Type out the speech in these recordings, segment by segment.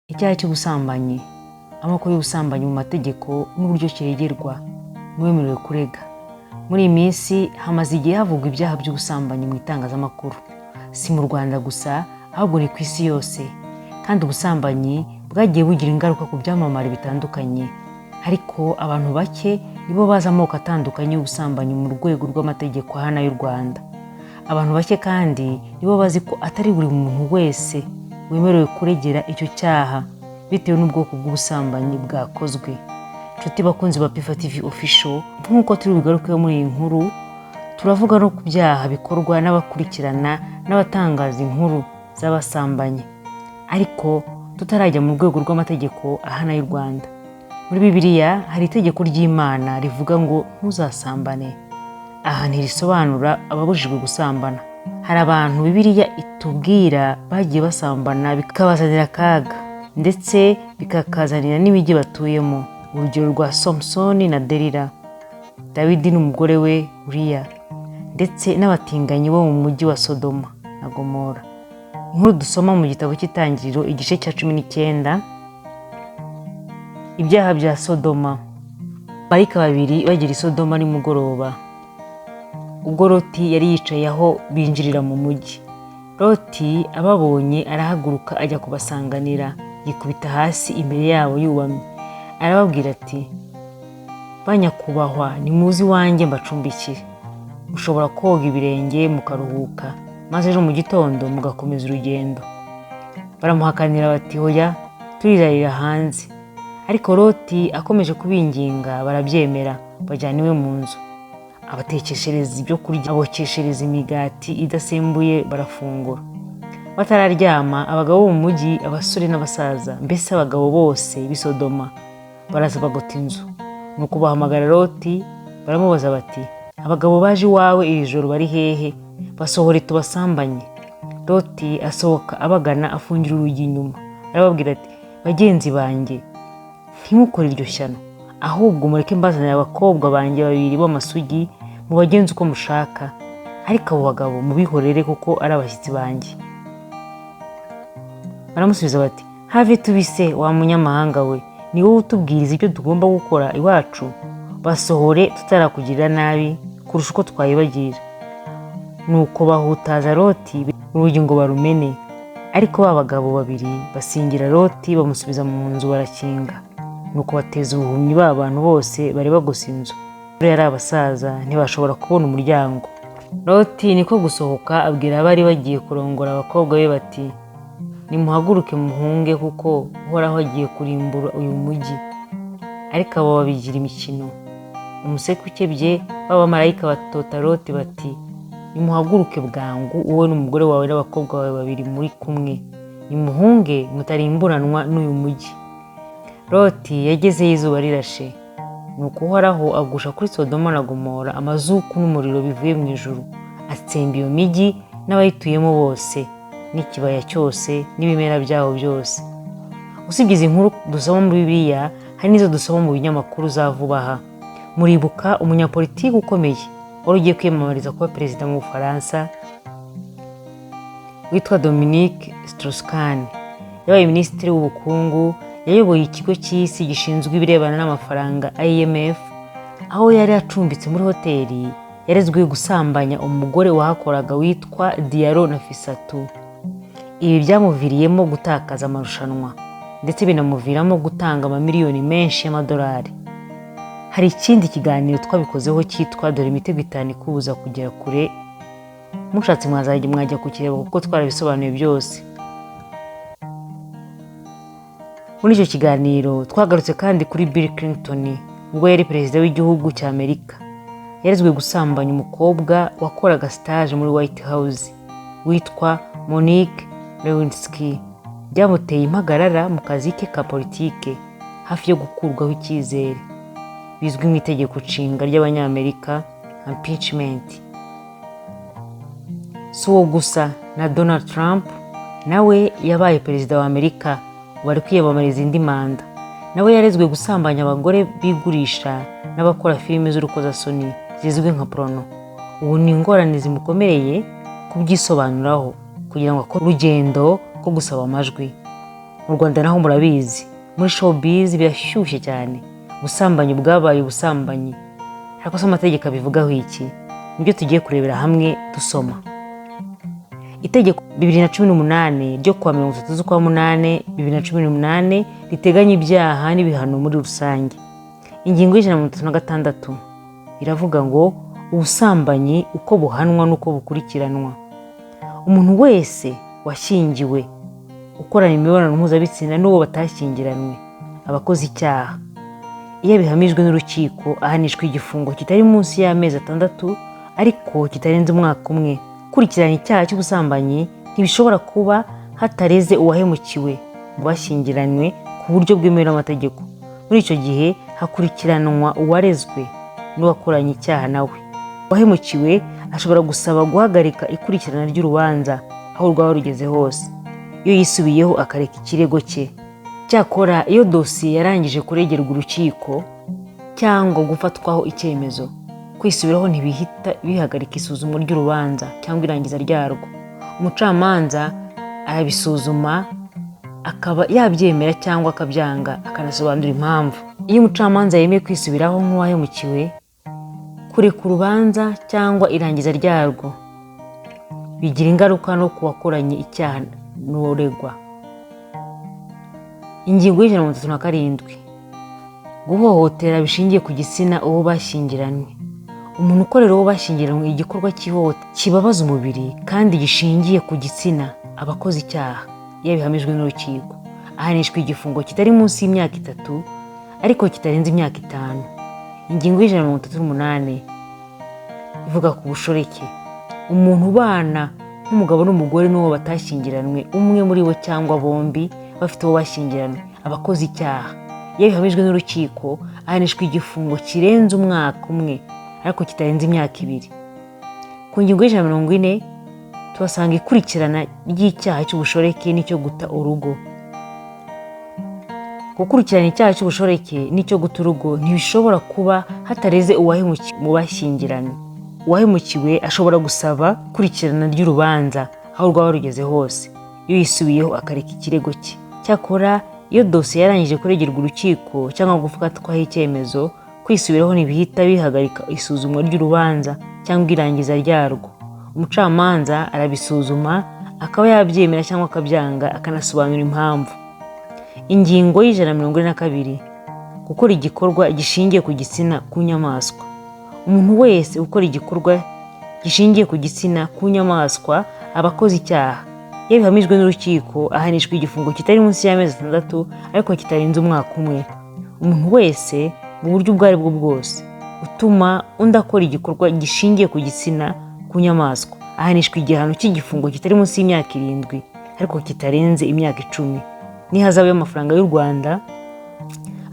Icyaha cy'ubusambanyi, amoko y'ubusambanyi mu mategeko n'uburyo kiregerwa n'uwemerewe kurega. Muri iyi minsi hamaze igihe havugwa ibyaha by'ubusambanyi mu itangazamakuru, si mu Rwanda gusa ahubwo ni ku isi yose, kandi ubusambanyi bwagiye bugira ingaruka ku byamamare bitandukanye, ariko abantu bake nibo bazi amoko atandukanye y'ubusambanyi mu rwego rw'amategeko ahana y'u Rwanda. Abantu bake kandi nibo bazi ko atari buri muntu wese wemerewe kuregera icyo cyaha bitewe n'ubwoko bw'ubusambanyi bwakozwe. Nshuti bakunzi ba Pifa TV Official, nk'uko turi bugaruke muri iyi nkuru, turavuga no ku byaha bikorwa n'abakurikirana n'abatangaza inkuru z'abasambanyi, ariko tutarajya mu rwego rw'amategeko ahana y'u Rwanda. Muri Bibiliya hari itegeko ry'Imana rivuga ngo ntuzasambane. Aha ntirisobanura ababujijwe gusambana. Hari abantu Bibiliya itubwira bagiye basambana bikabazanira akaga, ndetse bikakazanira n'imijyi batuyemo. Urugero rwa Samsoni na Delila, Dawidi n'umugore we Uriya, ndetse n'abatinganyi bo mu mujyi wa Sodoma na Gomora. Inkuru dusoma mu gitabo cy'Itangiriro igice cya 19. Ibyaha bya Sodoma. Marayika babiri bagera i Sodoma nimugoroba, ubwo Loti yari yicaye aho binjirira mu mujyi. Loti ababonye arahaguruka ajya kubasanganira, yikubita hasi imbere yabo yubamye, arababwira ati, banyakubahwa, nimuze iwanjye mbacumbikire. Mushobora koga ibirenge mukaruhuka, maze ejo mu gitondo mugakomeza urugendo. Baramuhakanira bati, hoya, turirarira hanze. Ariko Loti akomeje kubinginga barabyemera, bajyana iwe mu nzu. Abatekeshereza ibyo kurya, abokeshereza imigati idasembuye, barafungura. Batararyama, abagabo bo mu mujyi, abasore n'abasaza, mbese abagabo bose b'i Sodoma, baraza bagota inzu. Nuko bahamagara Loti, baramubaza bati, abagabo baje iwawe iri joro bari hehe? Basohore tubasambanye. Loti asohoka abagana, afungira urugi inyuma, arababwira ati, bagenzi banjye, ntimukore iryo shyano, ahubwo mureke mbazanira abakobwa banjye babiri b'amasugi, mubagenze uko mushaka, ariko abo bagabo mubihorere kuko ari abashyitsi banjye. Baramusubiza bati, have tubise wa munyamahanga we, ni wowe utubwiriza ibyo tugomba gukora iwacu? Basohore tutarakugirira nabi kurusha uko twayibagira. Nuko bahutaza Loti urugi ngo barumene, ariko ba bagabo babiri basingira Loti bamusubiza mu nzu barakinga. Nuko bateza ubuhumyi ba bantu bose bari bagose inzu. Yari abasaza ntibashobora kubona umuryango. Loti niko gusohoka abwira abari bagiye kurongora abakobwa be bati, nimuhaguruke muhunge kuko Uhoraho agiye kurimbura uyu mujyi. Ariko abo babigira imikino. Umuseke ukebye w'abamarayika batota Loti bati, nimuhaguruke bwangu, wowe n'umugore wawe n'abakobwa bawe babiri muri kumwe, nimuhunge mutarimburanwa n'uyu mujyi. Loti yagezeyo izuba rirashe. Nuko Uhoraho agusha kuri Sodoma na Gomora amazuku n'umuriro bivuye mu ijuru, atsemba iyo mijyi n'abayituyemo bose, n'ikibaya cyose n'ibimera byaho byose. Usibye izi nkuru dusoma muri Bibiliya, hari n'izo dusoma mu binyamakuru za vuba aha. Muribuka umunyapolitiki ukomeye wari ugiye kwiyamamariza kuba perezida mu Bufaransa witwa Dominique Strauss-Kahn, yabaye minisitiri w'ubukungu, yayoboye ikigo cy'isi gishinzwe ibirebana n'amafaranga IMF, aho yari acumbitse muri hoteli yarezweho gusambanya umugore wahakoraga witwa Diallo Nafissatou. Ibi byamuviriyemo gutakaza amarushanwa, ndetse binamuviramo gutanga amamiliyoni menshi y'amadolari. Hari ikindi kiganiro twabikozeho cyitwa Dore imitego 5 ikubuza kugera kure, mushatse mwajya kukireba kuko twarabisobanuye byose. Muri icyo kiganiro twagarutse kandi kuri Bill Clinton, ubwo yari perezida w'igihugu cya Amerika. Yarezwe gusambanya umukobwa wakoraga stage muri White House witwa Monica Lewinsky. Byamuteye impagarara mu kazi ke ka politike, hafi yo gukurwaho icyizere, bizwi mu itegeko nshinga ry'Abanyamerika, impeachment. Si uwo gusa, na Donald Trump nawe yabaye perezida wa Amerika, bari kwiyamamariza indi manda. Nawe yarezwe gusambanya abagore bigurisha n'abakora filime z'urukozasoni zizwi nka porno. Ubu ni ingorane zimukomereye kubyisobanuraho kugira ngo akore urugendo rwo gusaba amajwi. mu Rwanda naho murabizi muri showbiz birashyushye cyane, ubusambanyi bwabaye ubusambanyi. Ariko se amategeko abivugaho iki? Nibyo tugiye kurebera hamwe dusoma. Itegeko 2018 ryo kuwa 30/8/2018 riteganya ibyaha n'ibihano muri rusange. Ingingo y'136 iravuga ngo ubusambanyi uko buhanwa n'uko bukurikiranwa. Umuntu wese washyingiwe ukorana imibonano mpuzabitsina n'uwo batashyingiranwe aba akoze icyaha. Iyo bihamijwe n'urukiko ahanishwa igifungo kitari munsi y'amezi 6 ariko kitarenze umwaka umwe. Kurikirana icyaha cy'ubusambanyi ntibishobora kuba hatareze uwahemukiwe mu bashyingiranywe ku buryo bwemewe n'amategeko. Muri icyo gihe hakurikiranwa uwarezwe n'uwakoranye icyaha nawe. Uwahemukiwe ashobora gusaba guhagarika ikurikirana ry'urubanza aho rwaba rugeze hose, iyo yisubiyeho akareka ikirego cye. Cyakora iyo dosiye yarangije kuregerwa urukiko cyangwa gufatwaho icyemezo, kwisubiraho ntibihita bihagarika isuzumwa ry'urubanza cyangwa irangiza ryarwo. Umucamanza arabisuzuma akaba yabyemera cyangwa akabyanga, akanasobanura impamvu. Iyo umucamanza yemeye kwisubiraho nk'uwahemukiwe, kureka urubanza cyangwa irangiza ryarwo bigira ingaruka no kuwakoranye icyaha n'uregwa. Ingingo y'137 guhohotera bishingiye ku gitsina uwo bashyingiranywe. Umuntu ukorera uwo bashyingiranywe igikorwa kibabaza umubiri kandi gishingiye ku gitsina aba akoze icyaha. Iyo bihamijwe n'urukiko ahanishwa igifungo kitari munsi y'imyaka 3 ariko kitarenze imyaka 5. Ingingo y'138 ivuga ku bushoreke. Umuntu ubana nk'umugabo n'umugore n'uwo batashyingiranwe, umwe muri bo cyangwa bombi bafite uwo bashyingiranywe aba akoze icyaha. Iyo bihamijwe n'urukiko ahanishwa igifungo kirenze umwaka umwe ariko kitarenze imyaka 2. Ku ngingo y'140 tuhasanga ikurikirana ry'icyaha cy'ubushoreke n'icyo guta urugo. Gukurikirana icyaha cy'ubushoreke n'icyo guta urugo ntibishobora kuba hatareze uwahemukiwe mu bashyingiranywe. Uwahemukiwe ashobora gusaba kurikirana ry'urubanza aho rwaba rugeze hose, iyo yisubiyeho akareka ikirego cye. Cyakora iyo dosiye yarangije kuregerwa urukiko cyangwa gufatwaho icyemezo, kwisubiraho ntibihita bihagarika isuzumwa ry'urubanza cyangwa irangiza ryarwo. Umucamanza arabisuzuma akaba yabyemera cyangwa akabyanga, akanasobanura impamvu. Ingingo y'142 gukora igikorwa gishingiye ku gitsina ku nyamaswa. Umuntu wese ukora igikorwa gishingiye ku gitsina ku nyamaswa aba akoze icyaha. Iyo bihamijwe n'urukiko ahanishwa igifungo kitari munsi y'amezi 6 ariko kitarenze umwaka umwe. Umuntu wese mu buryo ubwo ari bwo bwose utuma undi akora igikorwa gishingiye ku gitsina ku nyamaswa ahanishwa igihano cy'igifungo kitari munsi y'imyaka 7 ariko kitarenze imyaka 10 n'ihazabu y'amafaranga y'u Rwanda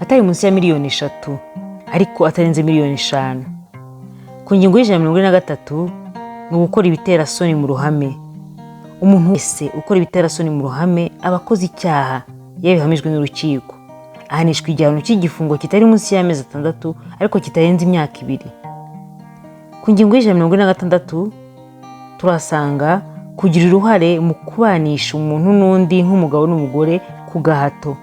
atari munsi ya miliyoni 3 ariko atarenze miliyoni 5. Ku ngingo y'143 ni ugukora ibiterasoni mu ruhame. Umuntu wese ukora ibiterasoni mu ruhame aba akoze icyaha. Iyo bihamijwe n'urukiko ahanishwa igihano cy'igifungo kitari munsi y'amezi 6 ariko kitarenze imyaka 2. Ku ngingo y'146 turasanga kugira uruhare mu kubanisha umuntu n'undi nk'umugabo n'umugore ku gahato.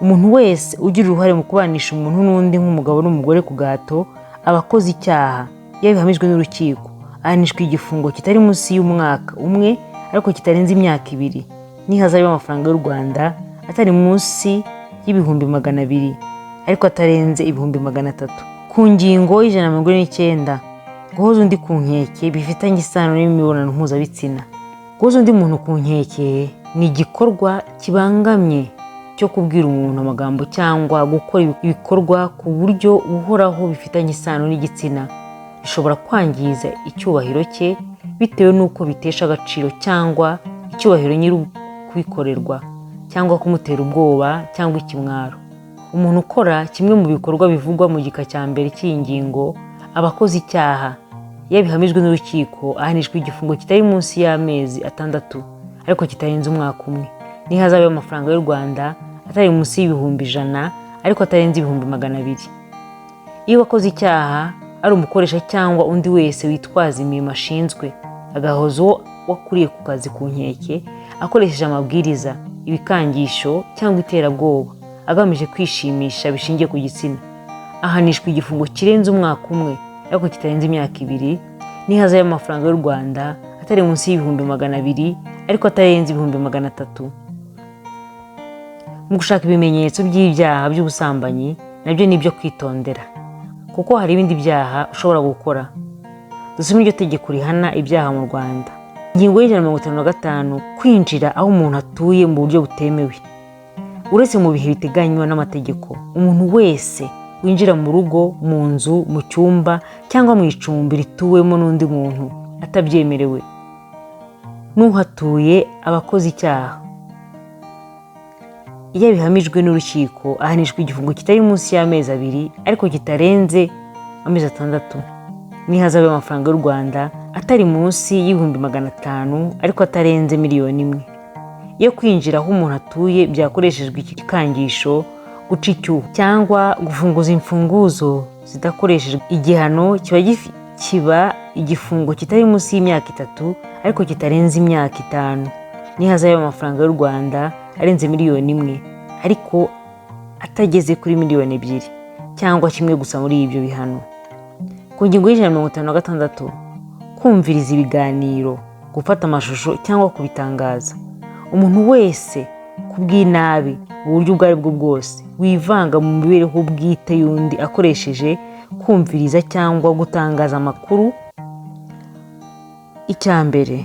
Umuntu wese ugira uruhare mu kubanisha umuntu n'undi nk'umugabo n'umugore ku gahato aba akoze icyaha. Iyo bihamijwe n'urukiko ahanishwa igifungo kitari munsi y'umwaka umwe ariko kitarenze imyaka 2 n'ihazabu y'amafaranga y'u Rwanda atari munsi y'ibihumbi 200 ariko atarenze ibihumbi 300. Ku ngingo y'149 guhoza undi ku nkeke bifitanye isano n'imibonano mpuzabitsina. Guhoza undi muntu ku nkeke ni igikorwa kibangamye cyo kubwira umuntu amagambo cyangwa gukora ibikorwa ku buryo buhoraho bifitanye isano n'igitsina. Bishobora kwangiza icyubahiro cye bitewe n'uko bitesha agaciro cyangwa icyubahiro nyiri kubikorerwa cyangwa kumutera ubwoba cyangwa ikimwaro. Umuntu ukora kimwe mu bikorwa bivugwa mu gika cya mbere cy'iyi ngingo aba akoze icyaha. Iyo bihamijwe n'urukiko ahanishwa igifungo kitari munsi y'amezi 6 ariko kitarenze umwaka umwe n'ihazabu y'amafaranga y'u Rwanda atari munsi y'ibihumbi 100 ariko atarenze ibihumbi 200. Iyo wakoze icyaha ari umukoresha cyangwa undi wese witwaza imirimo ashinzwe agahoza uwo wakuriye ku kazi ku nkeke akoresheje amabwiriza, ibikangisho cyangwa iterabwoba agamije kwishimisha bishingiye ku gitsina, ahanishwa igifungo kirenze umwaka umwe ariko kitarenze imyaka 2 n'ihazabu y'amafaranga y'u Rwanda atari munsi y'ibihumbi 200 ariko atarenze ibihumbi 300. Mu gushaka ibimenyetso by'ibyaha by'ubusambanyi nabyo ni ibyo kwitondera, kuko hari ibindi byaha ushobora gukora. Dusome iryo tegeko rihana ibyaha mu Rwanda. Ingingo y'155, kwinjira aho umuntu atuye mu buryo butemewe. Uretse mu bihe biteganywa n'amategeko, umuntu wese winjira mu rugo, mu nzu, mu cyumba cyangwa mu icumbi rituwemo n'undi muntu atabyemerewe n'uhatuye abakoze icyaha, iyo bihamijwe n'urukiko ahanishwa igifungo kitari munsi y'amezi 2 ariko kitarenze amezi 6 n'ihazabu y'amafaranga y'u Rwanda atari munsi y'ibihumbi 500 ariko atarenze miliyoni 1. Iyo kwinjira aho umuntu atuye byakoreshejwe igikangisho, guca icyuho cyangwa gufunguza imfunguzo zidakoreshejwe, igihano kiba igifungo kitari munsi y'imyaka 3 ariko kitarenze imyaka 5 n'ihazabu y'amafaranga y'u Rwanda arenze miliyoni 1 ariko atageze kuri miliyoni 2 cyangwa kimwe gusa muri ibyo bihano. Ku ngingo y'156, kumviriza ibiganiro, gufata amashusho cyangwa kubitangaza. Umuntu wese kubw'inabi mu buryo ubwo aribwo bwose wivanga mu mibereho bwite y'undi akoresheje kumviriza cyangwa gutangaza amakuru. Icyambere,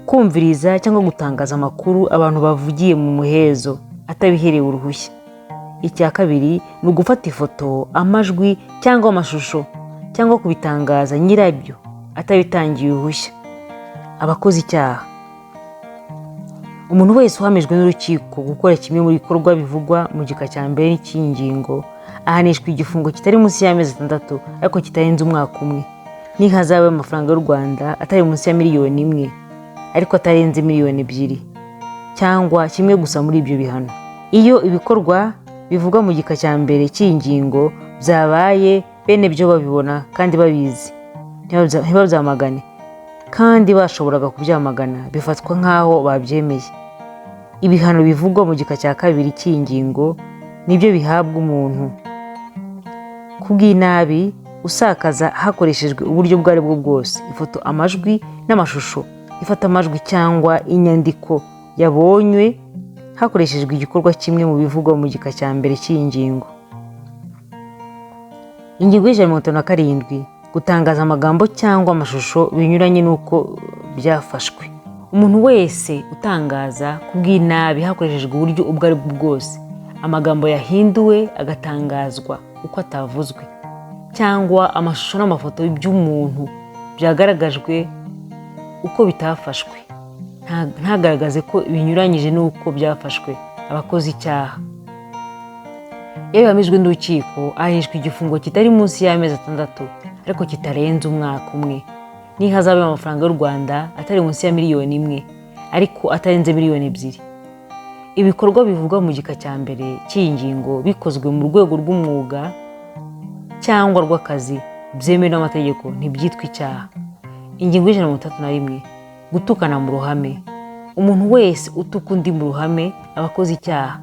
kumviriza cyangwa gutangaza amakuru abantu bavugiye mu muhezo atabiherewe uruhushya. Icya kabiri ni ugufata ifoto, amajwi cyangwa amashusho cyangwa kubitangaza nyirabyo atabitangiye uruhushya. Abakoze icyaha. Umuntu wese uhamijwe n'urukiko gukora kimwe mu bikorwa bivugwa mu gika cya mbere cy'ingingo ahanishwa igifungo kitari munsi y'amezi 6 ariko kitarenze umwaka umwe n'ihazabu y'amafaranga y'u Rwanda atari munsi ya miliyoni 1 ariko atarenze miliyoni 2 cyangwa kimwe gusa muri ibyo bihano. Iyo ibikorwa bivugwa mu gika cya mbere cy'ingingo byabaye bene byo babibona kandi babizi ntibabyamagane kandi bashoboraga kubyamagana, bifatwa nk'aho babyemeye. Ibihano bivugwa mu gika cya kabiri cy'ingingo nibyo bihabwa umuntu kubw'inabi usakaza hakoreshejwe uburyo bwo aribwo bwose ifoto, amajwi n'amashusho, ifata amajwi cyangwa inyandiko yabonywe hakoreshejwe igikorwa kimwe mu bivugwa mu gika cya mbere cy'ingingo. Ingingo y'157, gutangaza amagambo cyangwa amashusho binyuranye n'uko byafashwe. Umuntu wese utangaza kubw'inabi hakoreshejwe uburyo ubwo aribwo bwose amagambo yahinduwe agatangazwa uko atavuzwe, cyangwa amashusho n'amafoto by'umuntu byagaragajwe uko bitafashwe, ntagaragaze ko binyuranyije n'uko byafashwe, abakoze icyaha. Iyo bihamijwe n'urukiko ahanishwa igifungo kitari munsi y'amezi 6 ariko kitarenze umwaka umwe n'ihazabu y'amafaranga y'u Rwanda atari munsi ya miliyoni 1 ariko atarenze miliyoni 2. Ibikorwa bivugwa mu gika cya mbere cy'ingingo bikozwe mu rwego rw'umwuga cyangwa rw'akazi byemewe n'amategeko ntibyitwa icyaha. Ingingo y'131, gutukana mu ruhame. Umuntu wese utuka undi mu ruhame abakoze icyaha.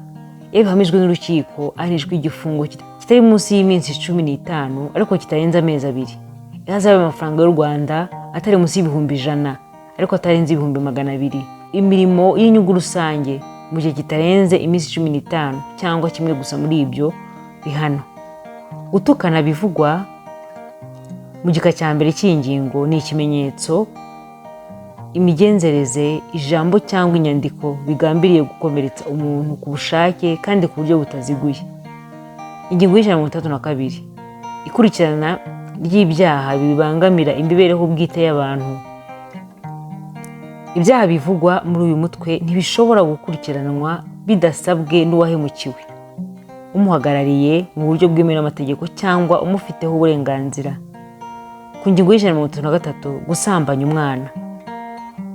Iyo bihamijwe n'urukiko ahanishwa igifungo kitari munsi y'iminsi 15 ariko kitarenze amezi 2. Ihazabu y'amafaranga y'u Rwanda atari munsi y'ibihumbi 100 ariko atarenze ibihumbi 200. Imirimo y'inyungu rusange mu gihe kitarenze iminsi 15 cyangwa kimwe gusa muri ibyo bihano. Gutukana bivugwa mu gika cya mbere cy'ingingo ni ikimenyetso, imigenzereze, ijambo cyangwa inyandiko bigambiriye gukomeretsa umuntu ku bushake kandi ku buryo butaziguye. Ingingo y'132, ikurikirana ry'ibyaha bibangamira imibereho bwite y'abantu. Ibyaha bivugwa muri uyu mutwe ntibishobora gukurikiranwa bidasabwe n'uwahemukiwe, umuhagarariye mu buryo bwemewe n'amategeko cyangwa umufiteho uburenganzira. Ku ngingo y'133, gusambanya umwana.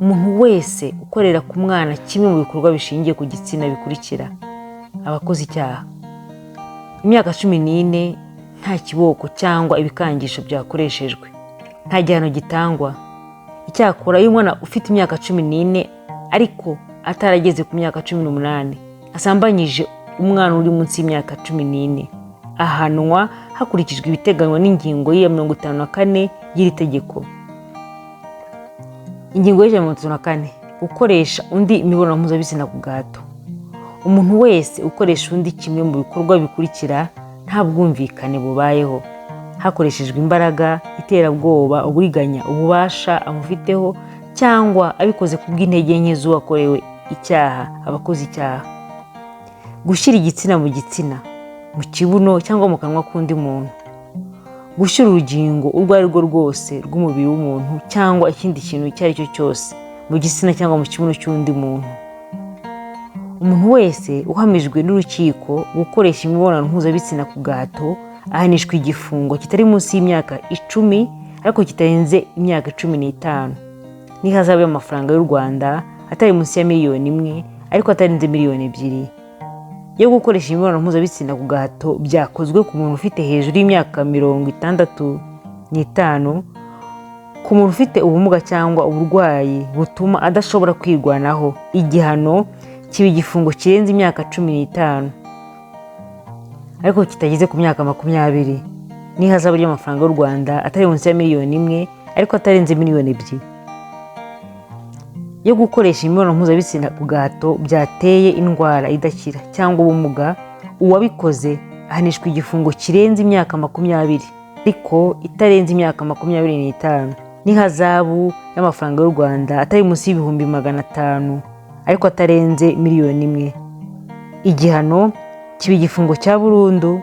Umuntu wese ukorera ku mwana kimwe mu bikorwa bishingiye ku gitsina bikurikira abakoze icyaha. Imyaka 14 nta kiboko cyangwa ibikangisho byakoreshejwe, nta gihano gitangwa. Icyakora iyo umwana ufite imyaka 14 ariko atarageze ku myaka 18 asambanyije umwana uri munsi y'imyaka 14 ahanwa hakurikijwe ibiteganywa n'ingingo ya 54 y'iri tegeko. Ingingo ya 54, gukoresha undi imibonano mpuzabitsina ku gahato. Umuntu wese ukoresha undi kimwe mu bikorwa bikurikira nta bwumvikane bubayeho, hakoreshejwe imbaraga, iterabwoba, uburiganya, ububasha amufiteho, cyangwa abikoze kubw'intege nke z'uwakorewe icyaha, abakoze icyaha. Gushyira igitsina mu gitsina, mu kibuno cyangwa mu kanwa k'undi muntu. Gushyira urugingo urwo ari rwo rwose rw'umubiri w'umuntu cyangwa ikindi kintu icyo ari cyo cyose mu gitsina cyangwa mu kibuno cy'undi muntu. Umuntu wese uhamijwe n'urukiko gukoresha imibonano mpuzabitsina ku gahato ahanishwa igifungo kitari munsi y'imyaka 10 ariko kitarenze imyaka 15 n'ihazabu y'amafaranga y'u Rwanda atari munsi ya miliyoni 1 ariko atarenze miliyoni 2 yo gukoresha imibonano mpuzabitsina ku gahato byakozwe ku muntu ufite hejuru y'imyaka 65, ku muntu ufite ubumuga cyangwa uburwayi butuma adashobora kwirwanaho. Igihano kiba igifungo kirenze imyaka 15 ariko kitageze ku myaka 20 n'ihazabu y'amafaranga y'u Rwanda atari munsi ya miliyoni 1 ariko atarenze miliyoni 2 yo gukoresha imibonano mpuzabitsina ku gahato byateye indwara idakira cyangwa ubumuga. Uwabikoze ahanishwa igifungo kirenze imyaka 20 ariko itarenze imyaka 25 n'ihazabu y'amafaranga y'u Rwanda atari munsi y'ibihumbi 500 ariko atarenze miliyoni 1. Igihano kiba igifungo cya burundu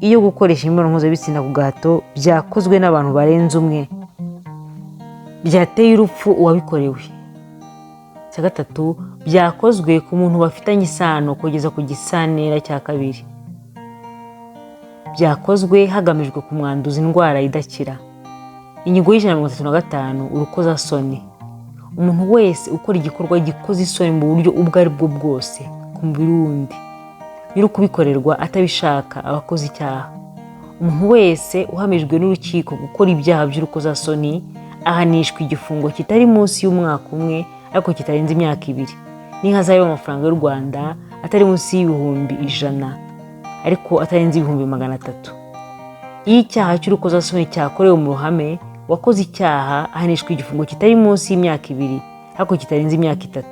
iyo gukoresha imibonano mpuzabitsina ku gahato byakozwe n'abantu barenze umwe byateye urupfu uwabikorewe. Cya gatatu, byakozwe ku muntu bafitanye isano kugeza ku gisanira cya kabiri. Byakozwe hagamijwe kumwanduza indwara idakira. Ingingo y'135, urukozasoni. Umuntu wese ukora igikorwa gikoze isoni mu buryo ubwo ari bwo bwose ku mubiri wundi nyiri kubikorerwa atabishaka abakoze icyaha. Umuntu wese uhamijwe n'urukiko gukora ibyaha by'urukozasoni ahanishwa igifungo kitari munsi y'umwaka 1 ariko kitarenze imyaka 2 n'ihazabu y'amafaranga y'u Rwanda atari munsi y'ibihumbi 100 ariko atarenze ibihumbi 300. Iyo icyaha cy'urukozasoni cyakorewe mu ruhame, wakoze icyaha ahanishwa igifungo kitari munsi y'imyaka 2 ariko kitarenze imyaka 3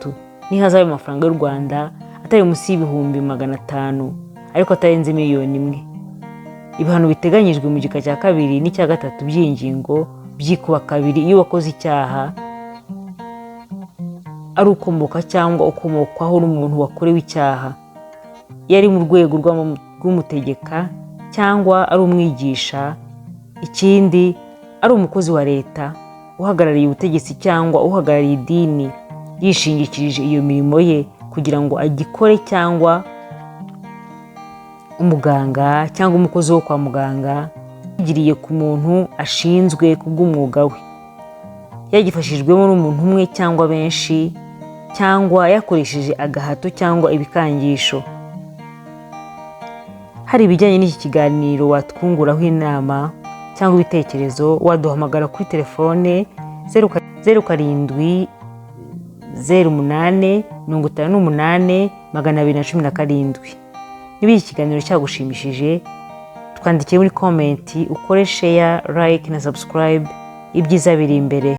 n'ihazabu y'amafaranga y'u Rwanda atari munsi y'ibihumbi 500 ariko atarenze miliyoni 1. Ibihano biteganyijwe mu gika cya 2 n'icya 3 by'ingingo byikuba 2 iyo wakoze icyaha ari ukomoka cyangwa ukomokwaho n'umuntu wakorewe icyaha, yari mu rwego rw'umutegeka cyangwa ari umwigisha. Ikindi, ari umukozi wa leta uhagarariye ubutegetsi cyangwa uhagarariye idini yishingikirije iyo mirimo ye kugira ngo agikore, cyangwa umuganga cyangwa umukozi wo kwa muganga yagiriye ku muntu ashinzwe kubw'umwuga we, yagifashijwemo n'umuntu umwe cyangwa benshi, cyangwa yakoresheje agahato cyangwa ibikangisho. Hari ibijyanye n'iki kiganiro watwunguraho inama cyangwa ibitekerezo, waduhamagara kuri telefone 0708 08 58 217. Niba iki kiganiro cyagushimishije, twandikire muri comment, ukore share, like na subscribe. Ibyiza biri imbere.